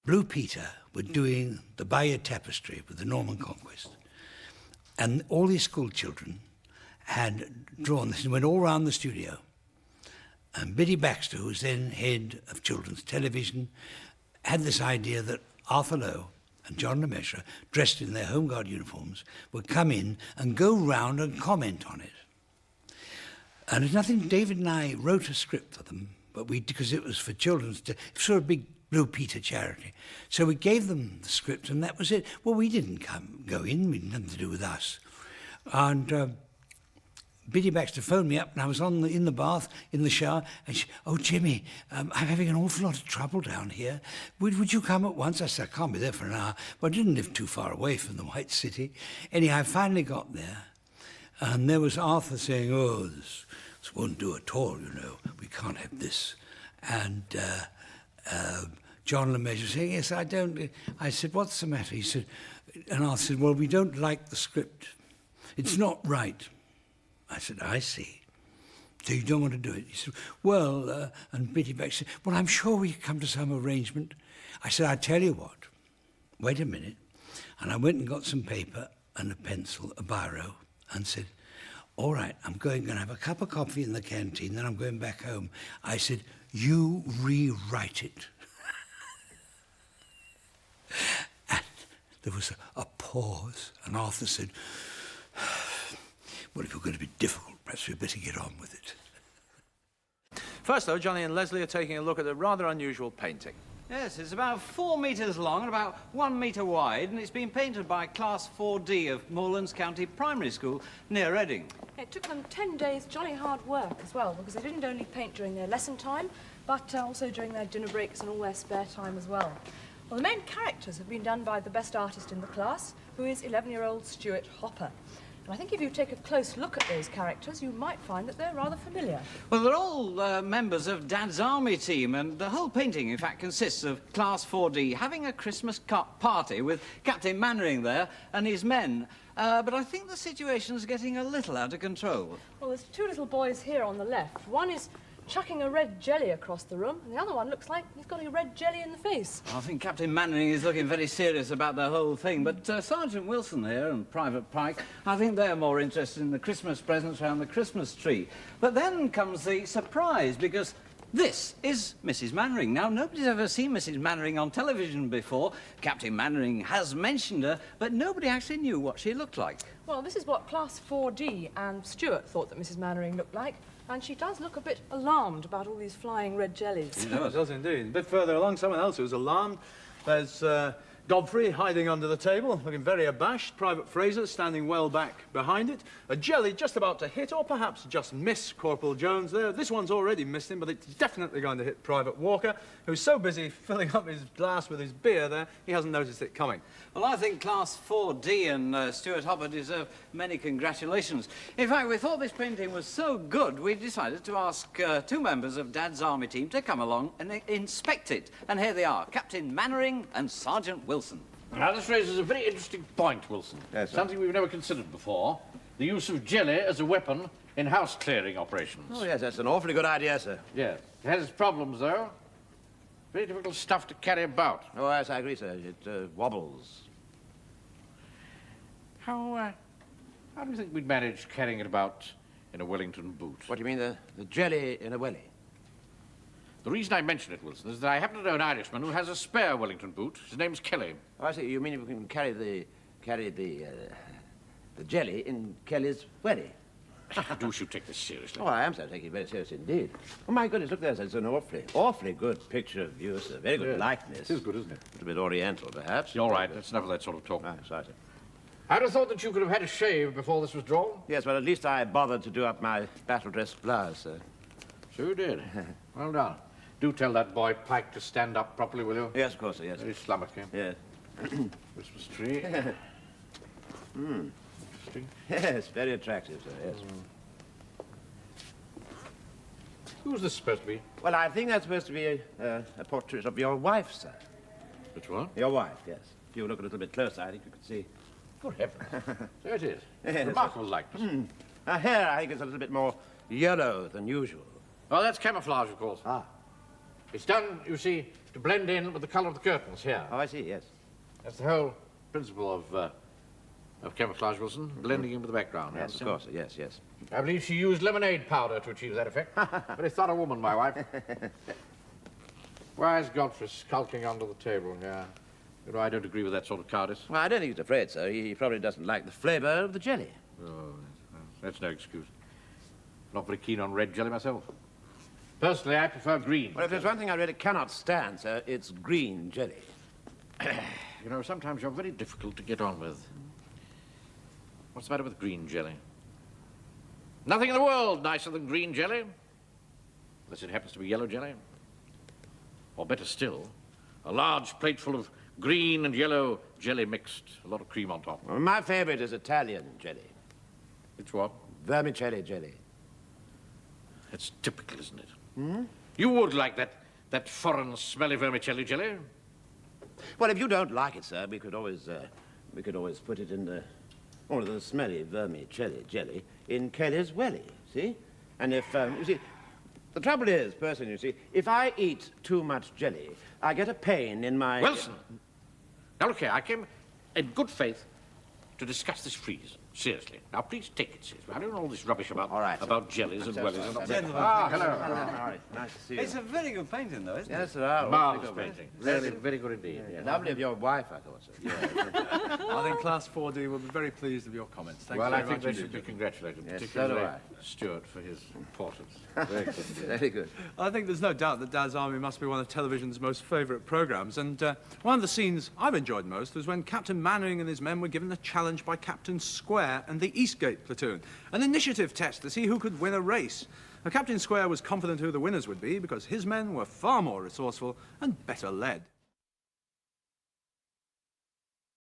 Blue Peter were doing the Bayeux Tapestry with the Norman Conquest. And all these school children had drawn this and went all around the studio. And Biddy Baxter, who was then head of children's television, had this idea that Arthur Lowe and John LeMessurier, dressed in their Home Guard uniforms, would come in and go round and comment on it. And it's nothing, David and I wrote a script for them, but because it was for children's, sort of big Blue Peter charity. So we gave them the script and that was it. Well, we didn't go in, we had nothing to do with us. And Biddy Baxter phoned me up and I was in the bath, in the shower, and she, "Oh, Jimmy, I'm having an awful lot of trouble down here. Would you come at once?" I said, "I can't be there for an hour." But I didn't live too far away from the White City. Anyhow, I finally got there, and there was Arthur saying, "Oh, this won't do at all, you know. We can't have this." And John LeMessurier saying, "Yes, I don't." I said, "What's the matter?" He said, and Arthur said, "Well, we don't like the script. It's not right." I said, "I see. So you don't want to do it?" He said, "Well," and Biddy Baxter said, "Well, I'm sure we can come to some arrangement." I said, "I tell you what, wait a minute." And I went and got some paper and a pencil, a biro, and said, "All right, I'm going to have a cup of coffee in the canteen, then I'm going back home." I said, "You rewrite it." And there was a pause, and Arthur said, "Well, if you're going to be difficult, perhaps we'd better get on with it." First, though, Johnny and Leslie are taking a look at a rather unusual painting. Yes, it's about 4 metres long and about 1 metre wide, and it's been painted by Class 4D of Moorlands County Primary School near Reading. It took them 10 days jolly hard work as well, because they didn't only paint during their lesson time, but also during their dinner breaks and all their spare time as well. Well, the main characters have been done by the best artist in the class, who is 11-year-old Stuart Hopper. And I think if you take a close look at those characters, you might find that they're rather familiar. Well, they're all members of Dad's army team, and the whole painting, in fact, consists of Class 4D having a Christmas party with Captain Mannering there and his men. But I think the situation's getting a little out of control. Well, there's 2 little boys here on the left. One is chucking a red jelly across the room, and the other one looks like he's got a red jelly in the face. I think Captain Mannering is looking very serious about the whole thing, but Sergeant Wilson here and Private Pike, I think they're more interested in the Christmas presents around the Christmas tree. But then comes the surprise, because this is Mrs. Mannering. Now, nobody's ever seen Mrs. Mannering on television before. Captain Mannering has mentioned her, but nobody actually knew what she looked like. Well, this is what Class 4D and Stuart thought that Mrs. Mannering looked like. And she does look a bit alarmed about all these flying red jellies. She does indeed. A bit further along, someone else who's alarmed. There's Godfrey hiding under the table, looking very abashed. Private Fraser standing well back behind it. A jelly just about to hit, or perhaps just miss Corporal Jones there. This one's already missed him, but it's definitely going to hit Private Walker, who's so busy filling up his glass with his beer there, he hasn't noticed it coming. Well, I think Class 4D and Stuart Hopper deserve many congratulations. In fact, we thought this painting was so good, we decided to ask 2 members of Dad's army team to come along and inspect it. And here they are, Captain Mannering and Sergeant Wilson. Now, this raises a very interesting point, Wilson. Yes, sir. Something we've never considered before. The use of jelly as a weapon in house-clearing operations. Oh, yes, that's an awfully good idea, sir. Yes. It has its problems, though. Very difficult stuff to carry about. Oh, yes, I agree, sir. It wobbles. How do you think we'd manage carrying it about in a Wellington boot? What do you mean, the jelly in a welly? The reason I mention it, Wilson, is that I happen to know an Irishman who has a spare Wellington boot. His name's Kelly. Oh, I see. You mean we can carry the jelly in Kelly's welly? Do you take this seriously? Oh, I am, sir. Taking it very seriously indeed. Oh, my goodness, look there, sir. It's an awfully good picture of you, sir. Very good likeness. It is good, isn't it? A little bit oriental, perhaps. You're right. That's enough of that sort of talk. Ah, sorry, sir. I'd have thought that you could have had a shave before this was drawn. Yes, well, at least I bothered to do up my battle dress blouse, sir. So you did. Well done. Do tell that boy Pike to stand up properly, will you? Yes, of course, sir, yes. Very slummocky. Yes. Christmas tree. Interesting. Yes, very attractive, sir, yes. Who's this supposed to be? Well, I think that's supposed to be a portrait of your wife, sir. Which one? Your wife, yes. If you look a little bit closer, I think you could see. Good heavens. There it is. Yes. Remarkable likeness. Her hair, I think, is a little bit more yellow than usual. Oh, that's camouflage, of course. Ah. It's done, you see, to blend in with the colour of the curtains here. Oh, I see, yes. That's the whole principle of camouflage, Wilson, blending in with the background. Yes, of course, yes, yes. I believe she used lemonade powder to achieve that effect. Very thorough woman, my wife. Why is Godfrey skulking under the table here? You know, I don't agree with that sort of cowardice. Well, I don't think he's afraid, sir. He probably doesn't like the flavour of the jelly. Oh, that's no excuse. Not very keen on red jelly myself. Personally, I prefer green. Well, if there's one thing I really cannot stand, sir, it's green jelly. You know, sometimes you're very difficult to get on with. What's the matter with green jelly? Nothing in the world nicer than green jelly. Unless it happens to be yellow jelly. Or better still, a large plateful of green and yellow jelly mixed, a lot of cream on top. Well, my favourite is Italian jelly. It's what? Vermicelli jelly. That's typical, isn't it? Hmm? You would like that foreign, smelly vermicelli jelly? Well, if you don't like it, sir, we could always put it in the smelly vermicelli jelly in Kelly's Welly, see? And if, you see, the trouble is, personally, you see, if I eat too much jelly, I get a pain in my... Wilson! Now, look here, I came in good faith to discuss this freeze. Seriously. Now, please take it seriously. I don't know all this rubbish about, about jellies and wellies. Hello. Nice to see you. It's a very good painting, though, isn't it? Yes, sir. Marvellous painting. Really, very good indeed. Yeah. Lovely of your wife, I thought, sir. Yeah. I think Class 4D will be very pleased with your comments. Thank you Well, very I think much they should be congratulated, Yes, particularly so do I. Stuart for his portraits. Very good indeed. Very good. I think there's no doubt that Dad's Army must be one of television's most favourite programmes, and one of the scenes I've enjoyed most was when Captain Mannering and his men were given a challenge by Captain Square and the Eastgate platoon, an initiative test to see who could win a race. Now, Captain Square was confident who the winners would be because his men were far more resourceful and better led.